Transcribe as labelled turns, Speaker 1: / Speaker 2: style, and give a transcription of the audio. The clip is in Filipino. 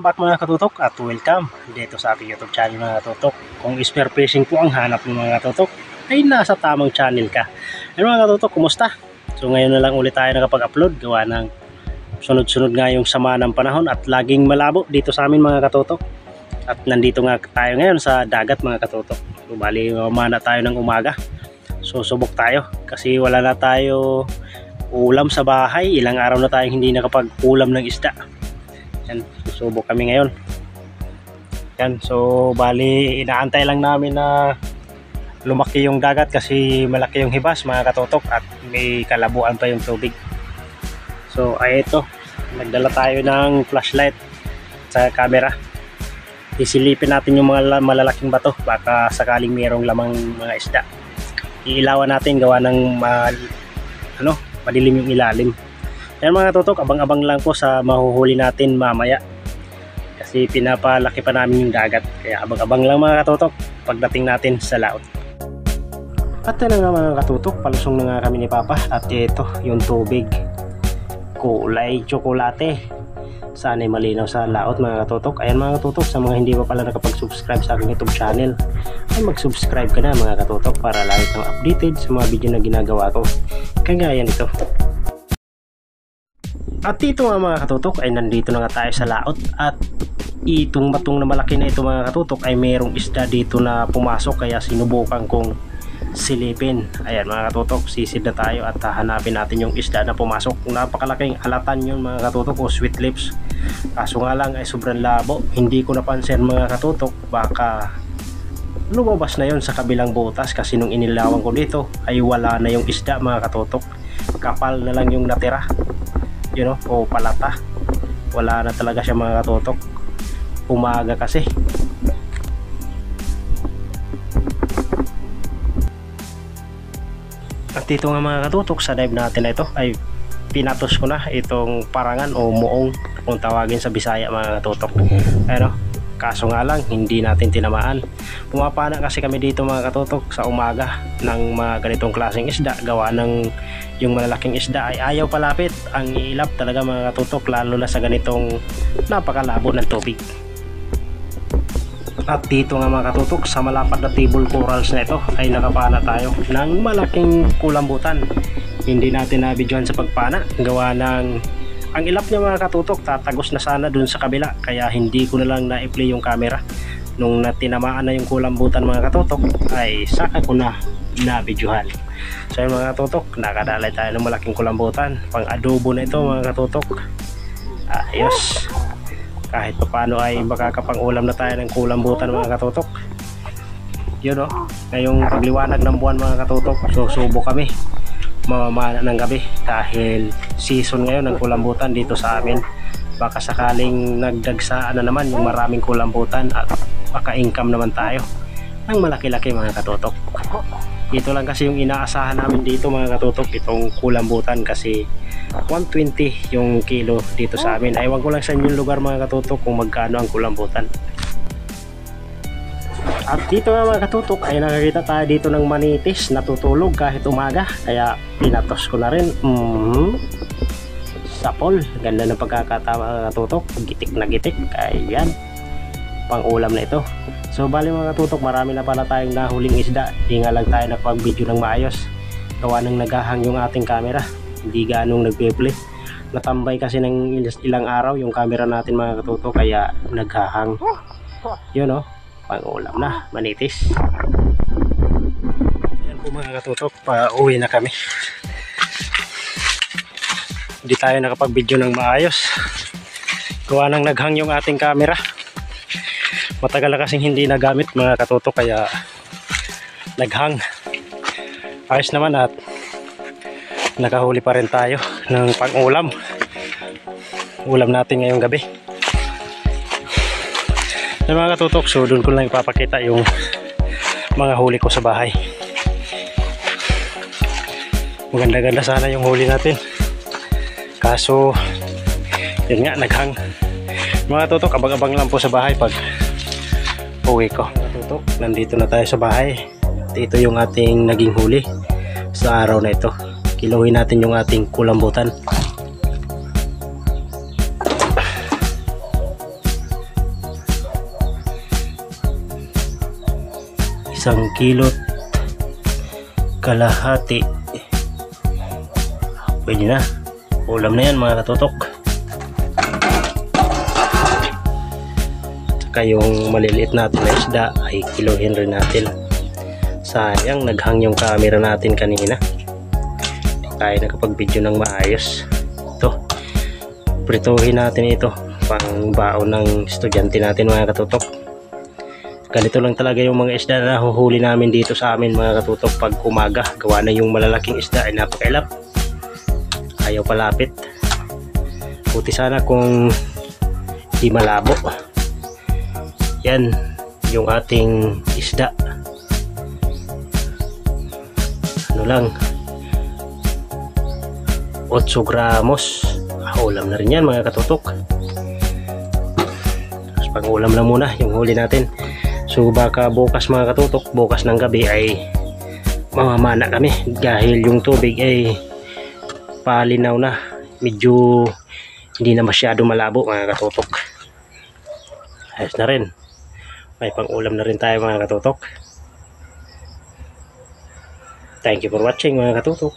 Speaker 1: Welcome back mga katutok at welcome dito sa ating YouTube channel mga katutok. Kung spearfishing po ang hanap ng mga katutok ay nasa tamang channel ka. Ayun mga katutok, kumusta? So ngayon na lang ulit tayo nakapag-upload gawa ng sunod-sunod nga yung sama ng panahon at laging malabo dito sa amin mga katutok. At nandito nga tayo ngayon sa dagat mga katutok. So, bali umana tayo ng umaga. So subok tayo kasi wala na tayo ulam sa bahay. Ilang araw na tayong hindi nakapag-ulam ng isda. Yan, susubok kami ngayon. Yan, so bali inaantay lang namin na lumaki yung dagat kasi malaki yung hibas mga katutok at may kalabuan pa yung tubig. So ay ito, nagdala tayo ng flashlight sa camera. Isilipin natin yung mga malalaking bato baka sakaling mayroong lamang mga isda. Iilawan natin gawa ng madilim yung ilalim. Yan mga tutok, abang-abang lang po sa mahuhuli natin mamaya kasi pinapalaki pa namin yung dagat, kaya abang-abang lang mga katutok pagdating natin sa laot. At yan nga mga katutok, palusong na nga kami ni Papa at ito yung tubig kulay tsokolate. Sana'y malinaw sa laot mga katutok. Ayan mga katutok, sa mga hindi pa pala nakapag-subscribe sa aking YouTube channel ay mag-subscribe ka na mga katutok para lagi kang updated sa mga video na ginagawa ko kagaya nito. At dito nga mga katutok ay nandito na nga tayo sa laot at itong batong na malaki na ito mga katutok ay mayroong isda dito na pumasok kaya sinubukan kong silipin. Ayan mga katutok, sisid na tayo at hanapin natin yung isda na pumasok. Napakalaking alatan yun mga katutok o sweet lips. Kaso nga lang ay sobrang labo, hindi ko napansin mga katutok, baka lumabas na yun sa kabilang butas kasi nung inilawan ko dito ay wala na yung isda mga katutok. Kapal na lang yung natira, o palata. Wala na talaga siya mga katutok. Umaga kasi. At dito nga mga katutok, sa dive natin na ito ay pinatos ko na itong parangan o muong kung tawagin sa Bisaya mga katutok. Kaso nga lang hindi natin tinamaan. Pumapana kasi kami dito mga katutok sa umaga ng mga ganitong klaseng isda gawa ng yung malalaking isda ay ayaw palapit. Ang iilap talaga mga katutok lalo na sa ganitong napakalabo ng tubig. At dito nga mga katutok, sa malapad na table corals na ito ay nakapana tayo ng malaking kulambutan. Hindi natin nabidyohan sa pagpana gawa ng ang ilap niya mga katutok tatagos na sana dun sa kabila, kaya hindi ko na lang na-play yung camera. Nung natinamaan na yung kulambutan mga katutok ay saka ko na nabidyohan. So yung mga katutok, nakadalay tayo ng malaking kulambutan. Pang adobo na ito mga katutok. Ayos, kahit pa paano ay makakapang-ulam na tayo ng kulambutan mga katutok. Yun ngayong pagliwanag ng buwan mga katutok, susubo kami mamamana ng gabi dahil season ngayon ng kulambutan dito sa amin. Baka sakaling nagdagsaan na naman yung maraming kulambutan at maka-income naman tayo ng malaki-laki mga katutok. Ito lang kasi yung inaasahan namin dito mga katutok, itong kulambutan kasi 120 yung kilo dito sa amin. Aywan ko lang sa inyong lugar mga katutok kung magkano ang kulambutan. At dito nga mga katutok ay nakakita tayo dito ng manitis natutulog kahit umaga, kaya pinatos ko na rin. Sapol, ganda ng pagkakatawa mga katutok, gitik na gitik. Ayan, pang ulam na ito. So bali mga katutok, marami na pala tayong nahuling isda, di nga lang tayo nakapag-video ng maayos gawa ng naghahang yung ating camera, hindi ganong nagpe-play. Natambay kasi ng ilang araw yung camera natin mga katutok kaya naghahang. Yun pang ulam na manitis. Ayan po mga katutok, pa-uwi na kami. Hindi tayo nakapag-video ng maayos gawa ng naghang yung ating camera. Matagal na kasing hindi nagamit mga katutok kaya naghang. Ayos naman at nakahuli pa rin tayo ng pang-ulam. Ulam natin ngayong gabi. Mga katutok, so doon ko lang ipapakita yung mga huli ko sa bahay. Maganda-ganda sana yung huli natin, kaso yun nga, naghang. Mga katutok, abang-abang lang po sa bahay pag uwi ko. Mga katutok, nandito na tayo sa bahay. Ito yung ating naging huli sa araw na ito. Kiluhin natin yung ating kulambutan. 1 kilo kalahati. Pwede na. Ulam na yan mga katutok. Saka yung maliliit natin na isda ay kiluhin rin natin. Sayang, naghang yung camera natin kanina. Hindi tayo nakapag-video ng maayos. Ito, prituhin natin ito. Pang baon ng estudyante natin mga katutok. Ganito lang talaga yung mga isda na nahuhuli namin dito sa amin mga katutok pag umaga. Gawa na yung malalaking isda ay napakailap. Ayaw palapit. Buti sana kung di malabo. Yan yung ating isda. Ano lang, 8 gramos. Ulam na rin yan mga katutok. Tapos pang ulam lang muna yung huli natin. So baka bukas mga katutok, bukas ng gabi ay mamamana kami dahil yung tubig ay palinaw na, medyo hindi na masyado malabo mga katutok. Ayos na rin, may pang ulam na rin tayo mga katutok. Thank you for watching mga katutok.